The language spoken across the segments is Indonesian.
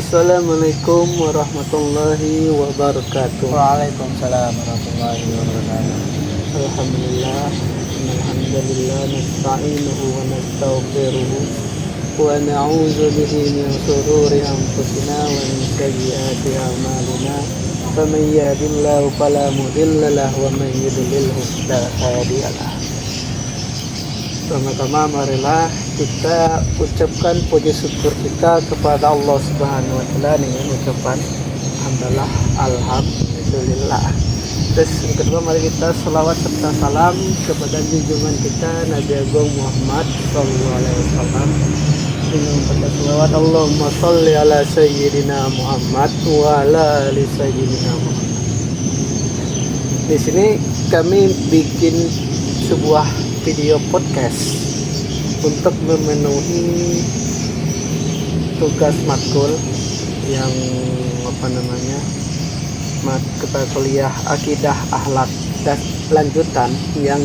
Assalamualaikum warahmatullahi wabarakatuh. Waalaikumsalam warahmatullahi wabarakatuh. Alhamdulillah, alhamdulillah nasta'inuhu wa nastaghfiruhu wa na'udzu bihi min shururi anfusina wa min sayyiati a'malina. Faman yahdihillahu fala mudilla lahu wa man yudlilhu fala hadiya lahu. Pertama-tama marilah kita ucapkan puji syukur kita kepada Allah Subhanahu wa taala dengan ucapan hamdalah alhamdulillah. Terus yang kedua mari kita selawat serta salam kepada junjungan kita Nabi Agung Muhammad sallallahu alaihi wasallam. Dengan pada selawat Allahumma shalli ala sayyidina Muhammad wa ala ali sayyidina Muhammad. Di sini kami bikin sebuah video podcast untuk memenuhi tugas matkul yang mata kuliah akidah akhlak dan lanjutan yang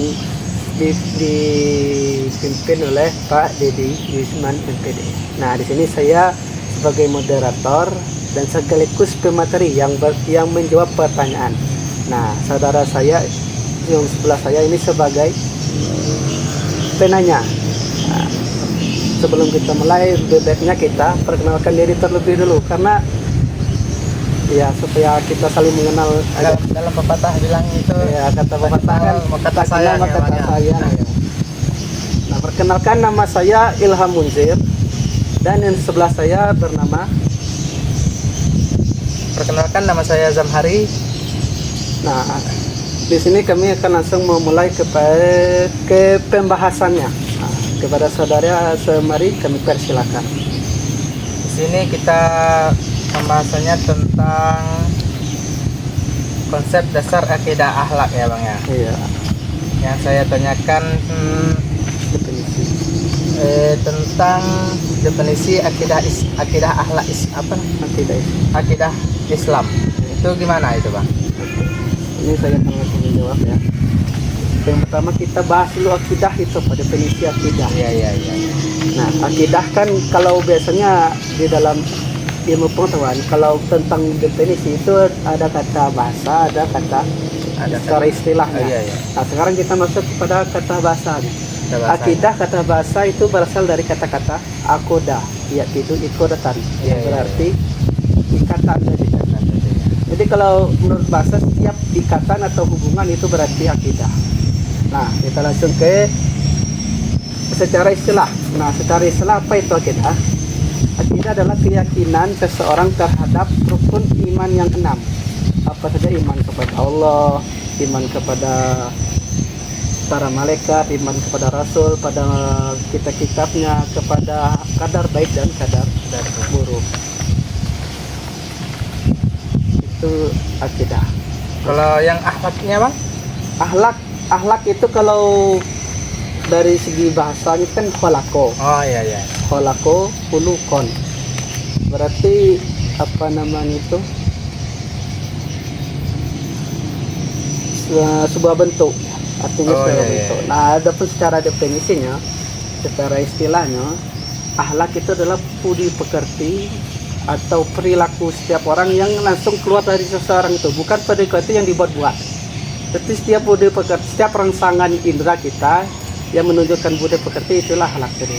dipimpin oleh Pak Dedi Yusman MPD. Nah, di sini saya sebagai moderator dan sekaligus pemateri yang menjawab pertanyaan. Nah, saudara saya yang sebelah saya ini sebagai penanya. Nah, sebelum kita mulai, baiknya kita perkenalkan diri terlebih dulu karena ya supaya kita saling mengenal. Dalam pepatah bilang itu ya, kata pepatah kan kata saya ya. Nah, perkenalkan, nama saya Ilham Munzir dan yang sebelah saya bernama. Perkenalkan, nama saya Zamhari. Nah, di sini kami akan langsung memulai ke pembahasannya. Nah, kepada saudara semari kami persilakan. Di sini kita pembahasannya tentang konsep dasar akidah akhlak ya Bang ya. Iya. Yang saya tanyakan Definisi. Tentang definisi akidah akhlak akidah Islam. Itu gimana itu Bang? Ini saya akan langsung menjawab ya. Yang pertama kita bahas dulu akidah itu, pada definisi akidah. Iya. Nah, akidah kan kalau biasanya di dalam ilmu pengetahuan, kalau tentang definisi itu ada kata bahasa, ada secara istilahnya. Iya. Nah, sekarang kita masuk kepada kata bahasanya. Akidah kata bahasa itu berasal dari kata-kata akoda, yaitu ikodatan, yang berarti ikatan dari kata. Jadi kalau menurut bahasa setiap ikatan atau hubungan itu berarti akidah. Nah, kita langsung ke secara istilah. Nah, secara istilah apa itu akidah? Akidah adalah keyakinan seseorang terhadap rukun iman yang 6. Apa saja? Iman kepada Allah, iman kepada para malaikat, iman kepada Rasul, pada kitab-kitabnya, kepada kadar baik dan kadar buruk. Itu akidah. Kalau yang akhlaknya Bang? Akhlak itu kalau dari segi bahasanya kan kholako. Oh iya. Kholako hulukon. Berarti apa namanya itu? Sebuah bentuk. Artinya sebuah bentuk. Iya. Nah, adapun secara definisinya, secara istilahnya, akhlak itu adalah budi pekerti atau perilaku setiap orang yang langsung keluar dari seseorang itu, bukan pekerti yang dibuat-buat. Tapi setiap budi pekerti, setiap rangsangan indera kita yang menunjukkan budi pekerti, itulah akhlak tadi.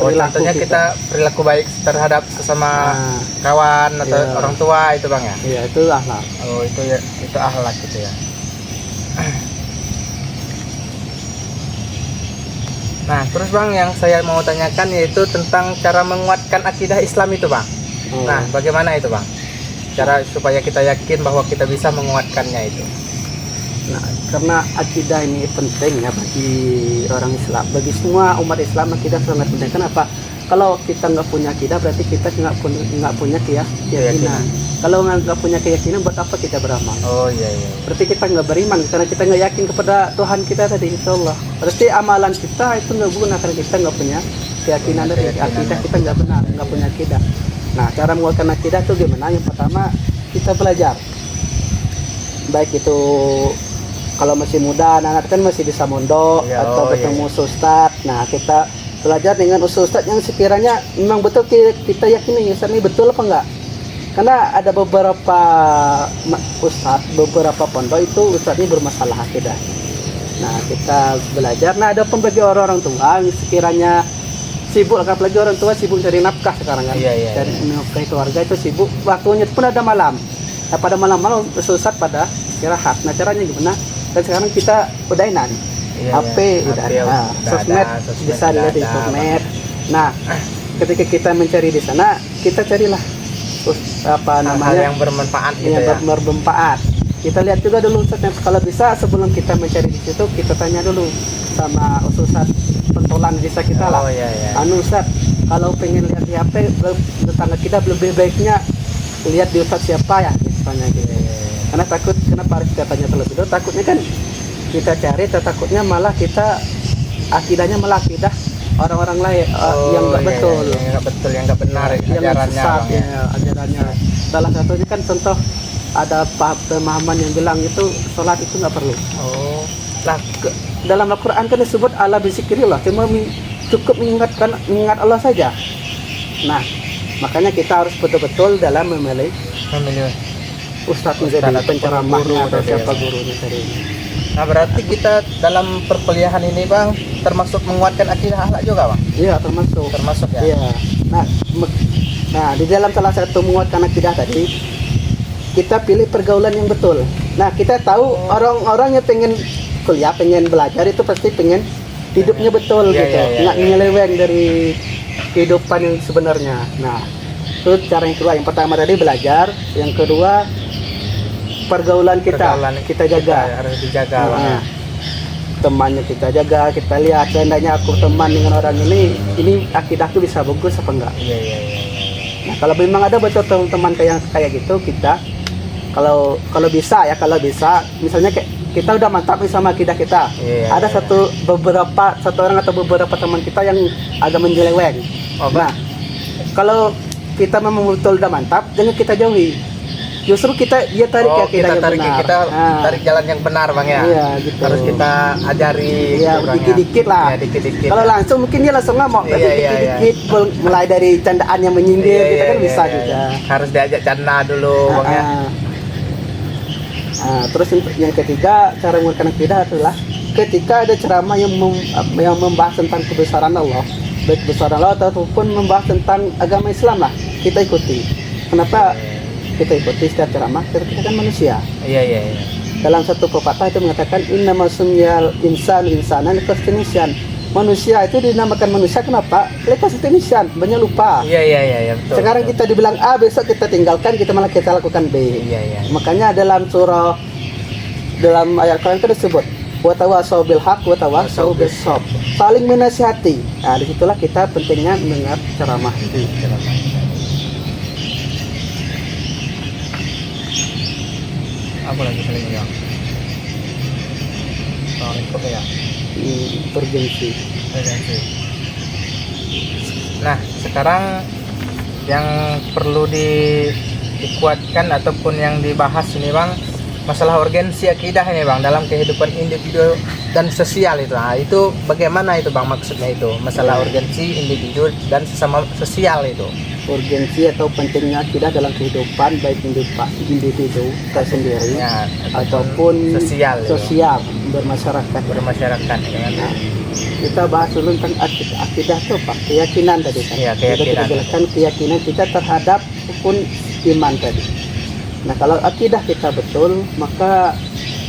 Contohnya kita perilaku baik terhadap sesama kawan atau orang tua itu Bang ya? Iya, itu akhlak. Oh itu akhlak gitu ya. Nah terus Bang, yang saya mau tanyakan yaitu tentang cara menguatkan akidah Islam itu Bang. Nah bagaimana itu Bang? Cara supaya kita yakin bahwa kita bisa menguatkannya itu. Nah, karena akidah ini penting ya bagi orang Islam, bagi semua umat Islam akidah sangat penting. Kenapa? Kalau kita nggak punya akidah berarti kita nggak punya keyakinan. Kalau nggak punya keyakinan, buat apa kita beramal? Oh iya. Berarti kita nggak beriman karena kita nggak yakin kepada Tuhan kita tadi, insya Allah. Berarti amalan kita itu nggak guna karena kita nggak punya keyakinan dari akidah kita nggak benar, nggak punya akidah. Nah, cara menguatkan akidah itu gimana? Yang pertama kita belajar, baik itu kalau masih muda, anak-anak kan masih bisa mondok atau ketemu ustaz. Nah, kita belajar dengan ustaz yang sekiranya memang betul kita yakini ini betul apa enggak. Karena ada beberapa ustadz, beberapa pondok itu ustadznya bermasalah akidah. Nah, kita belajar. Nah, ada pun bagi orang-orang tua yang sekiranya sibuk, apalagi orang tua sibuk cari nafkah sekarang kan. Cari nafkah keluarga itu sibuk. Waktunya pun ada malam. Nah, pada malam-malam ustadz pada istirahat. Nah, caranya gimana? Dan sekarang kita udah enak. HP udah ada. Sosmed bisa dilihat di sosmed. Nah, ketika kita mencari di sana, kita carilah hal yang bermanfaat gitu ya. Bermanfaat. Kita lihat juga dulu Ustaz, kalau bisa sebelum kita mencari di situ kita tanya dulu sama Ustaz pentolan desa kita lah. Anu Ustaz, kalau pengen lihat di HP tetangga kita lebih baiknya lihat di Ustaz siapa ya misalnya gitu. Karena takut, kenapa harus kita tanya terlebih dulu? Takutnya kan kita cari, takutnya malah kita akidahnya malah akidah orang-orang lain yang nggak betul, yang nggak benar ajarannya. Ajarannya. Salah satunya kan contoh ada pemahaman yang bilang itu sholat itu nggak perlu. Nah, dalam Al-Quran kan disebut ala bizikrillah, cuma cukup mengingat Allah saja. Nah, makanya kita harus betul-betul dalam memilih ustadz menjadi penceramahnya atau siapa gurunya tadi. Nah, berarti kita dalam perkuliahan ini Bang termasuk menguatkan akidah akhlak juga Bang? Iya, termasuk ya. Iya. Nah, di dalam salah satu menguatkan akidah tadi kita pilih pergaulan yang betul. Nah, kita tahu orang-orang yang pengen kuliah, pengen belajar itu pasti pengen hidupnya betul gitu. Nggak nyeleweng dari kehidupan yang sebenarnya. Nah, itu cara yang kedua. Yang pertama tadi belajar, yang kedua pergaulan kita jaga. Harus dijaga. Nah, temannya kita jaga, kita lihat seandainya aku teman dengan orang ini akidahku bisa bagus apa enggak. Nah, kalau memang ada betul teman kayak gitu, kita kalau bisa misalnya kayak kita udah mantap sama akidah kita, ada satu orang atau beberapa teman kita yang agak menjeleweng. Nah, kalau kita memang betul udah mantap, jangan kita jauhi. Justru dia tarik akidah yang benar. Kita tarik jalan yang benar Bang ya. Iya, gitu. Harus kita ajari dikit-dikit lah. Dikit-dikit. Kalau langsung mungkin dia langsung ngamuk, tapi dikit-dikit mulai dari candaan yang menyindir kita kan bisa juga. Harus diajak canda dulu Bang ya. Terus yang ketiga cara menguatkan akidah adalah ketika ada ceramah yang membahas tentang kebesaran Allah, baik kebesaran Allah ataupun membahas tentang agama Islam lah, kita ikuti. Kenapa kita ikuti setiap ceramah? Karena kita kan manusia. Dalam satu pepatah itu mengatakan innama sumyal insanan liqastinisian. Manusia itu dinamakan manusia kenapa? Liqastinisian, banyak lupa. Betul. Sekarang kita dibilang A, besok kita tinggalkan, kita malah kita lakukan B. Makanya dalam ayat Quran itu disebut wa tawasau bil haq wa tawasau bis sabr. Saling menasihati. Nah, disitulah kita pentingnya mendengar ceramah. Apa lagi saling yang ikut ya? Urgensi. Nah, sekarang yang perlu dikuatkan ataupun yang dibahas ini Bang, masalah urgensi akidah ini Bang dalam kehidupan individu dan sosial itu. Nah, itu bagaimana itu Bang maksudnya itu? Masalah urgensi individu dan sesama sosial itu. Urgensi atau pentingnya akidah dalam kehidupan baik individu tersendiri ataupun sosial bermasyarakat ya. Nah, kita bahas dulu tentang akidah itu Pak, keyakinan tadi kan. Kita jelaskan keyakinan kita terhadap pun iman tadi. Nah, kalau akidah kita betul, maka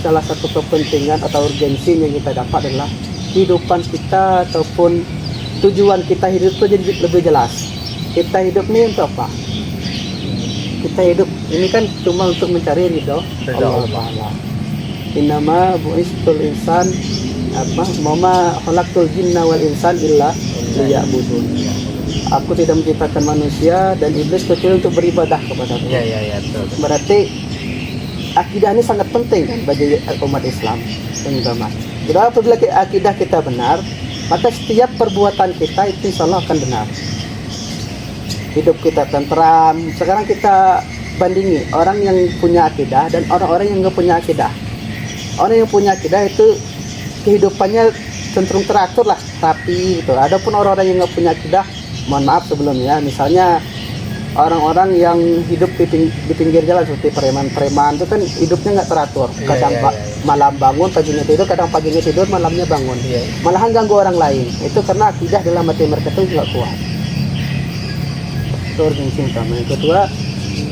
salah satu kepentingan atau urgensi yang kita dapat adalah kehidupan kita ataupun tujuan kita hidup itu jadi lebih jelas. Kita hidup ini untuk apa? Kita hidup ini kan cuma untuk mencari ridho Allah Ta'ala. Innama bu'istul insan mama khalaqtul jinna wal insan illa liya'budun. Aku tidak menciptakan manusia dan iblis kecuali untuk beribadah kepada Aku. Betul. Berarti akidah ini sangat penting kan bagi umat Islam dan agama. Jadi apabila akidah kita benar, maka setiap perbuatan kita itu insyaallah akan benar. Hidup kita tentram. Sekarang kita bandingi orang yang punya akidah dan orang-orang yang nggak punya akidah. Orang yang punya akidah itu kehidupannya cenderung teratur lah, rapi gitu. Adapun orang-orang yang nggak punya akidah, mohon maaf sebelumnya, misalnya orang-orang yang hidup di pinggir jalan seperti preman-preman itu kan hidupnya nggak teratur. Kadang malam bangun, paginya tidur, kadang paginya tidur, malamnya bangun. Malahan ganggu orang lain. Itu karena akidah dalam hati mereka itu nggak kuat. Itu urgensi utama. Yang kedua,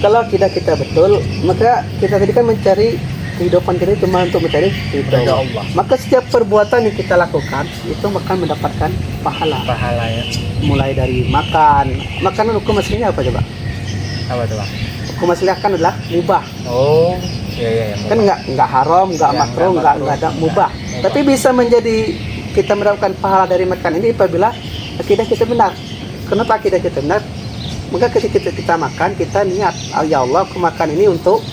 kalau akidah kita betul, maka kita tadi kan mencari kehidupan kita cuma untuk mencari ridha Allah. Maka setiap perbuatan yang kita lakukan itu akan mendapatkan pahala. Pahala ya. Mulai dari makan. Makanan hukum aslinya apa coba? Apa tuh Bang? Hukum aslinya kan adalah mubah. Oh, iya. Kan nggak haram, nggak makruh, nggak ada mubah. Tapi bisa menjadi kita mendapatkan pahala dari makan ini apabila akidah kita benar. Kenapa akidah kita benar? Maka ketika kita makan, kita niat, ya Allah, aku makan ini untuk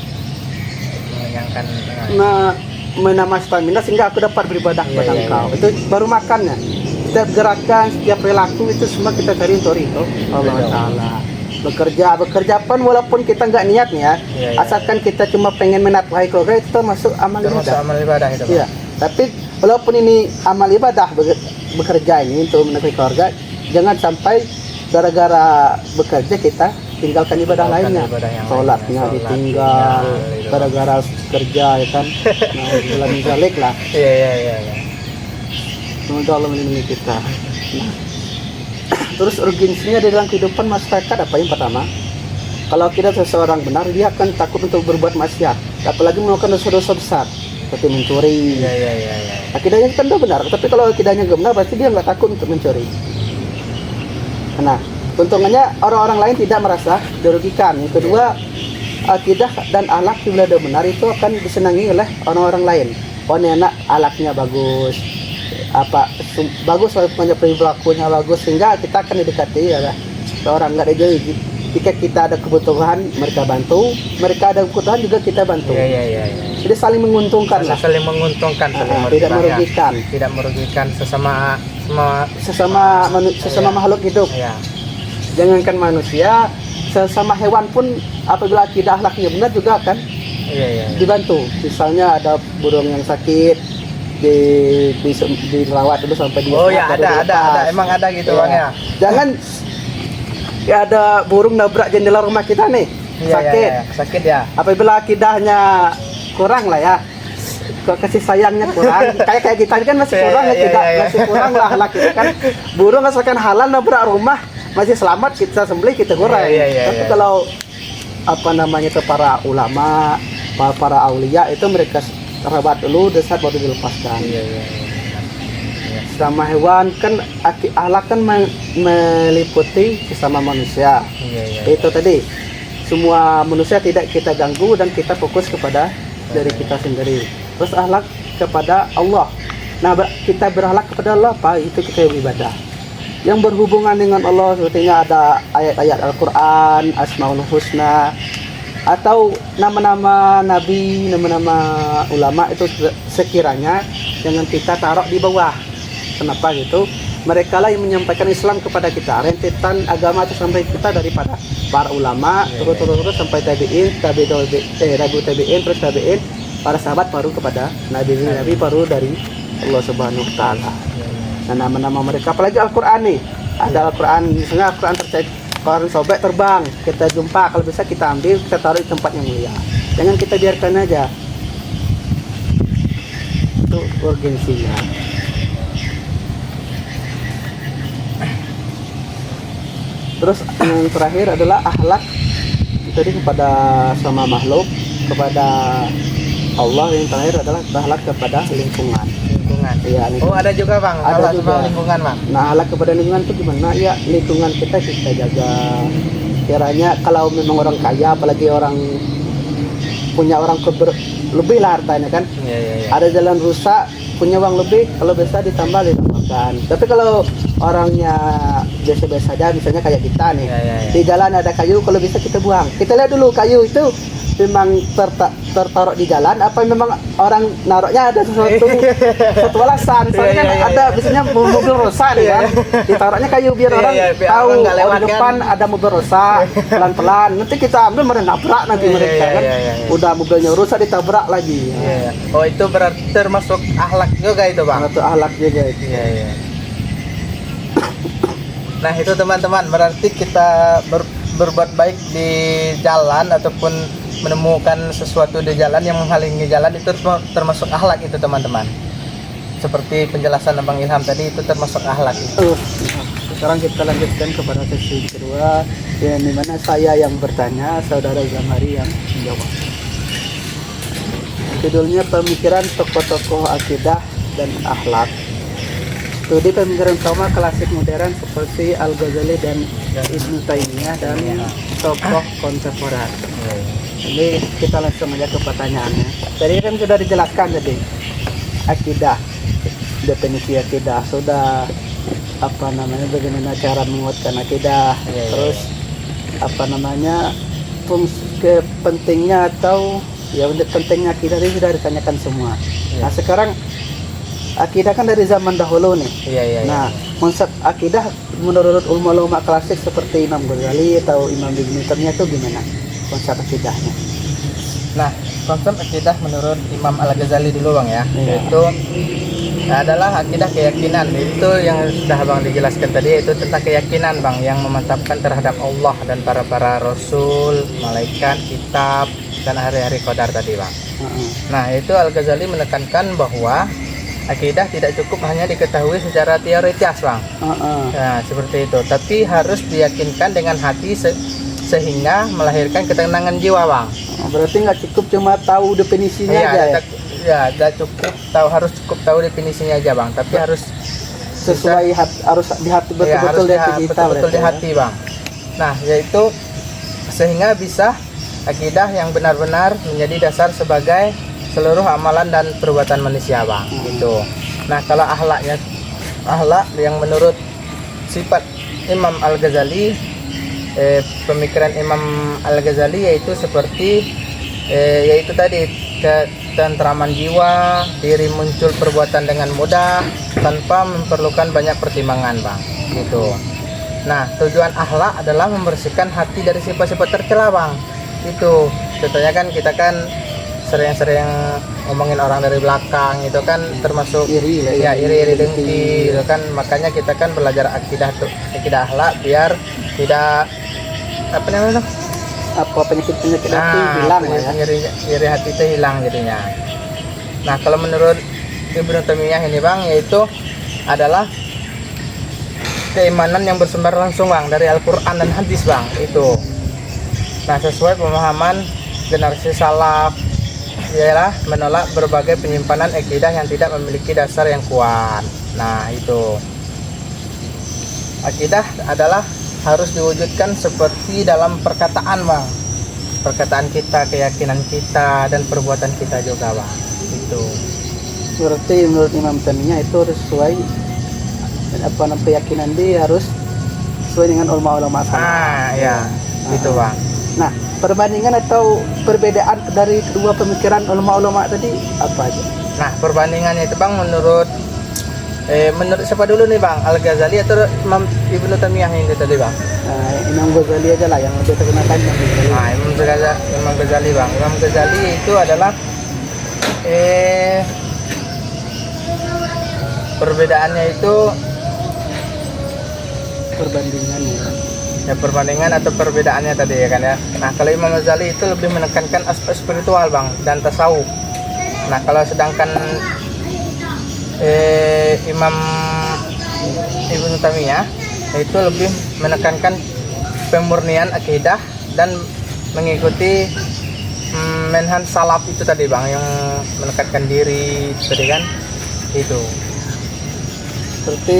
menambah stamina sehingga aku dapat beribadah kepada Engkau. Itu baru makannya. Setiap gerakan, setiap perilaku itu semua kita cari untuk itu Allah Taala. Bekerja pun walaupun kita nggak niatnya, asalkan kita cuma pengen menafkahi keluarga itu termasuk amal ibadah. Itu, iya. Tapi walaupun ini amal ibadah, bekerja ini untuk menafkahi keluarga, jangan sampai gara-gara bekerja kita tinggalkan ibadah lainnya, sholatnya ditinggal gara-gara kerja ya kan. Nah, bulan zalik lah. Iya. Semoga Allah melindungi kita. Nah, terus urgensinya di dalam kehidupan masyarakat apa yang pertama? Kalau kita seseorang benar, dia akan takut untuk berbuat maksiat, apalagi melakukan dosa-dosa besar seperti mencuri. Iya. Akidahnya kan udah benar, tapi kalau akidahnya nggak benar, berarti dia nggak takut untuk mencuri. Nah, keuntungannya orang-orang lain tidak merasa dirugikan. Yang kedua, akidah dan akhlak yang sudah benar itu akan disenangi oleh orang-orang lain. Oh, ini anak akhlaknya bagus, bagus punya perilakunya bagus, sehingga kita akan didekati ya. Orang nggak dijauhi. Jika kita ada kebutuhan, mereka bantu. Mereka ada kebutuhan juga kita bantu. Iya. Jadi saling menguntungkan lah. Saling menguntungkan, tidak merugikan. Tidak merugikan sesama makhluk hidup. Iya. Jangankan manusia, sesama hewan pun apabila akidah akhlaknya benar juga akan dibantu. Misalnya ada burung yang sakit, dirawat dulu sampai dia. Oh ya, ada, emang ada gitu Bang ya. Jangan ada burung nabrak jendela rumah kita nih, sakit ya. Apabila akidahnya kurang lah ya, kasih sayangnya kurang, kayak kita kan masih kurang masih kurang lah kita kan. Burung asalkan halal nabrak rumah masih selamat, kita sembelih, kita goreng. Tapi kalau itu para ulama, para aulia itu mereka rawat dulu, desat baru dilepaskan. Sama hewan kan akhlak kan meliputi sesama manusia. Itu tadi semua manusia tidak kita ganggu dan kita fokus kepada diri kita sendiri. Terus akhlak kepada Allah. Nah, kita berakhlak kepada Allah apa? Itu kita ibadah. Yang berhubungan dengan Allah sepertinya ada ayat-ayat Al-Quran, Asmaul Husna, atau nama-nama nabi, nama-nama ulama itu sekiranya jangan kita taruh di bawah. Kenapa gitu? Mereka lah yang menyampaikan Islam kepada kita. Rentetan agama itu sampai kita daripada para ulama, terus sampai tabi'in, terus tabi'in, para sahabat baru kepada nabi baru dari Allah Subhanahu wa taala. Nah, nama-nama mereka apalagi Al-Quran nih. Ada Al-Quran, misalnya Al-Quran Al-Quran sobek terbang, kita jumpa, kalau bisa kita ambil, kita taruh di tempat yang mulia. Jangan kita biarkan aja. Itu urgensinya. Terus yang terakhir adalah akhlak jadi kepada sama makhluk, kepada Allah. Yang terakhir adalah akhlak kepada lingkungan. Ya, oh, ada juga Bang, ada juga lingkungan Bang. Nah, akhlak kepada lingkungan itu gimana? Ya, lingkungan kita jaga. Kiranya kalau memang orang kaya, apalagi orang punya orang lebih lah hartanya kan. Ada jalan rusak, punya uang lebih, kalau bisa ditambahkan. Tapi kalau orangnya biasa-biasa aja, misalnya kayak kita nih, di jalan ada kayu, kalau bisa kita buang. Kita lihat dulu kayu itu memang tertaruh di jalan, apa memang orang naruhnya ada satu alasan. Soalnya kan ada biasanya mobil rusak nih kan, ditaruhnya kayu biar orang tahu di depan ada mobil rusak, pelan-pelan. Nanti kita ambil mereka nabrak nanti mereka kan. Udah mobilnya rusak ditabrak lagi. Oh, itu berarti termasuk akhlak juga itu Bang. Itu akhlak juga itu. Nah, itu teman-teman, berarti kita berbuat baik di jalan ataupun menemukan sesuatu di jalan yang menghalangi jalan itu termasuk akhlak itu teman-teman. Seperti penjelasan Abang Ilham tadi itu termasuk akhlak itu. Sekarang kita lanjutkan kepada sesi kedua, yang dimana saya yang bertanya, saudara Zamari yang menjawab. Judulnya pemikiran tokoh-tokoh akidah dan akhlak. Studi pemikiran utama klasik modern seperti Al-Ghazali dan Ibnu Taimiyah dan tokoh kontemporer. Jadi kita langsung aja ke pertanyaannya. Tadi kan sudah dijelaskan tadi akidah, definisi akidah, sudah bagaimana cara menguatkan akidah, terus fungsi pentingnya atau pentingnya akidah itu sudah ditanyakan semua. Nah sekarang akidah kan dari zaman dahulu nih. Nah konsep akidah menurut ulama klasik seperti Imam Ghazali atau Imam Ibnu Taimiyah itu gimana konsep akidahnya? Nah, konsep akidah menurut Imam Al-Ghazali dulu Bang ya, yaitu adalah akidah keyakinan. Itu yang sudah Bang dijelaskan tadi, yaitu tentang keyakinan Bang yang memantapkan terhadap Allah dan para rasul, malaikat, kitab dan hari-hari qadar tadi Bang. Nah, itu Al-Ghazali menekankan bahwa akidah tidak cukup hanya diketahui secara teoritis Bang. Nah, seperti itu, tapi harus diyakinkan dengan hati sehingga melahirkan ketenangan jiwa Bang. Berarti nggak cukup cuma tahu definisinya aja ya? Nggak cukup tahu, harus cukup tahu definisinya aja Bang, tapi harus sesuai harus di hati betul-betul di hati Bang. Nah, yaitu sehingga bisa akidah yang benar-benar menjadi dasar sebagai seluruh amalan dan perbuatan manusia Bang. Gitu. Nah, kalau akhlak yang menurut sifat Imam Al-Ghazali, pemikiran Imam Al-Ghazali yaitu seperti yaitu tadi ketentraman jiwa, diri muncul perbuatan dengan mudah tanpa memerlukan banyak pertimbangan Bang. Gitu. Nah, tujuan akhlak adalah membersihkan hati dari sifat-sifat tercela Bang. Itu contohnya kan kita kan sering-sering ngomongin orang dari belakang, itu kan termasuk iri dengki itu kan. Makanya kita kan belajar akidah akhlak biar tidak penyakit hati hilang ya. Iri hati itu hilang jadinya. Nah, kalau menurut Ibnu Taimiyah ini Bang, yaitu adalah keimanan yang bersumber langsung Bang dari Al-Qur'an dan hadis Bang itu. Nah, sesuai pemahaman generasi salaf, ialah menolak berbagai penyimpanan akidah yang tidak memiliki dasar yang kuat. Nah, itu akidah adalah harus diwujudkan seperti dalam perkataan Bang, perkataan kita, keyakinan kita, dan perbuatan kita juga Bang. Itu berarti menurut Imam Taimiyah itu harus sesuai keyakinan dia, harus sesuai dengan ulama-ulama salaf. Itu Bang. Nah, perbandingan atau perbedaan dari kedua pemikiran ulama-ulama tadi apa aja? Nah, perbandingannya itu Bang menurut siapa dulu nih Bang? Al-Ghazali atau Imam Ibnu Taimiyah ini tadi Bang? Imam Ghazali aja lah yang lebih terkenal kan. Imam Ghazali Bang. Imam Ghazali itu adalah perbedaannya itu perbandingan atau perbedaannya tadi ya kan ya. Nah, kalau Imam Ghazali itu lebih menekankan aspek spiritual Bang dan tasawuf. Nah, kalau sedangkan Imam Ibnu Taimiyah itu lebih menekankan pemurnian akidah dan mengikuti manhaj salaf itu tadi Bang, yang menekankan diri tadi kan itu. Seperti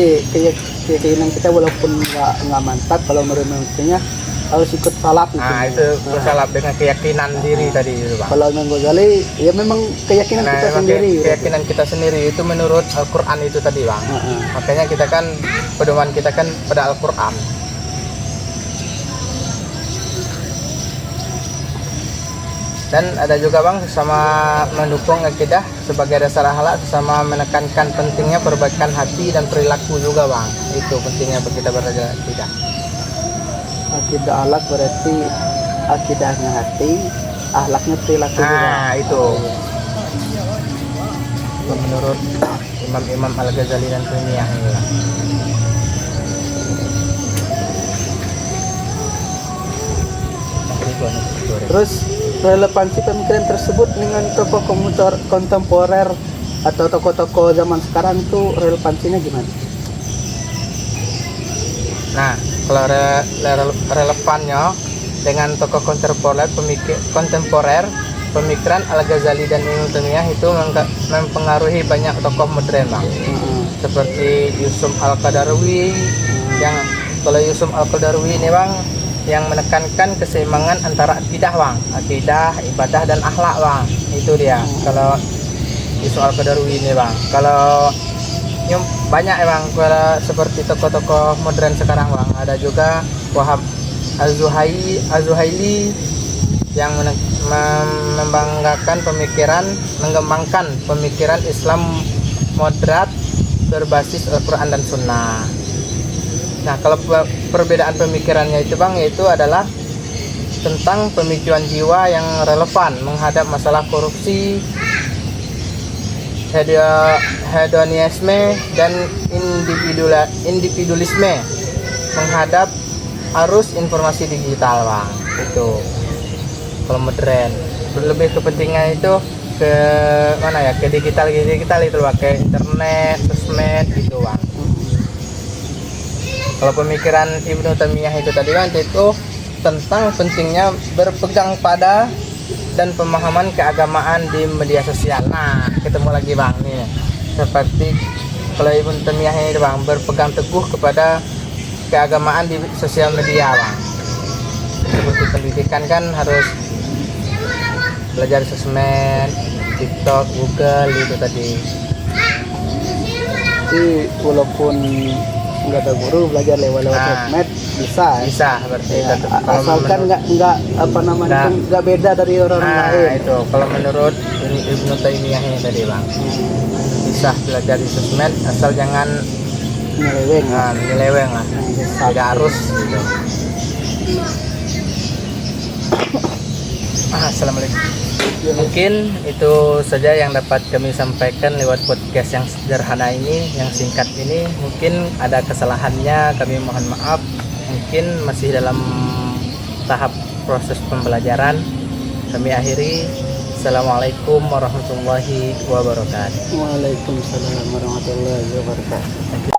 keyakinan kita walaupun nggak mantap, kalau menurut Imam harus ikut salaf gitu. Itu salaf dengan keyakinan diri tadi itu Bang. Kalau Imam Ghazali ya memang keyakinan kita sendiri. Keyakinan kita sendiri itu menurut Al-Qur'an itu tadi Bang. Makanya kita kan pedoman kita kan pada Al-Qur'an. Dan ada juga Bang sesama mendukung akidah sebagai dasar akhlak, sesama menekankan pentingnya perbaikan hati dan perilaku juga Bang. Itu pentingnya kita belajar akidah. Akidah akhlak berarti akidahnya hati, akhlaknya perilaku juga. Itu menurut Imam Al-Ghazali dan Taimiyah ini. Terus relevansi pemikiran tersebut dengan tokoh kontemporer atau tokoh-tokoh zaman sekarang itu relevansinya gimana? Nah, kalau relevannya dengan tokoh kontemporer, pemikiran Al-Ghazali dan Ibnu Taimiyah itu mempengaruhi banyak tokoh modern, Bang. Seperti Yusuf Al-Qaradawi, yang kalau Yusuf Al-Qaradawi ini, Bang, yang menekankan keseimbangan antara akidah, ibadah dan akhlak, Bang. Itu dia. Kalau Yusuf Al-Qaradawi ini, Bang. Kalau banyak ya, Bang, kalau seperti tokoh-tokoh modern sekarang, Bang. Ada juga Wahab Az-Zuhaili yang mengembangkan pemikiran Islam moderat berbasis Al-Quran dan Sunnah. Nah, kalau perbedaan pemikirannya itu, Bang, yaitu adalah tentang pemicuan jiwa yang relevan menghadap masalah korupsi, hedonisme dan individualisme menghadap arus informasi digital, Bang. Itu kalau modern. Lebih kepentingan itu ke mana ya, ke digital itu, Bang, ke internet, sosmed gitu, Bang. Kalau pemikiran Ibnu Taimiyah itu tadi, Bang, itu tentang pentingnya berpegang pada dan pemahaman keagamaan di media sosial. Nah, ketemu lagi, Bang, nih. Seperti kalau Ibnu Taimiyah ini, Bang, berpegang teguh kepada keagamaan di sosial media, Bang. Seperti pendidikan kan harus belajar sosmed, TikTok, Google itu tadi. Jadi walaupun nggak ada guru, belajar lewat sosmed bisa seperti ya, itu. Asalkan nggak apa namanya, nggak beda dari orang lain. Itu kalau menurut Ibnu Taimiyah ini tadi, Bang, bisa belajar di sosmed asal jangan menyeleweng lah, tidak harus gitu. Assalamualaikum. Mungkin itu saja yang dapat kami sampaikan lewat podcast yang sederhana ini, yang singkat ini. Mungkin ada kesalahannya, kami mohon maaf. Mungkin masih dalam tahap proses pembelajaran. Kami akhiri. Assalamualaikum warahmatullahi wabarakatuh. Waalaikumsalam warahmatullahi wabarakatuh.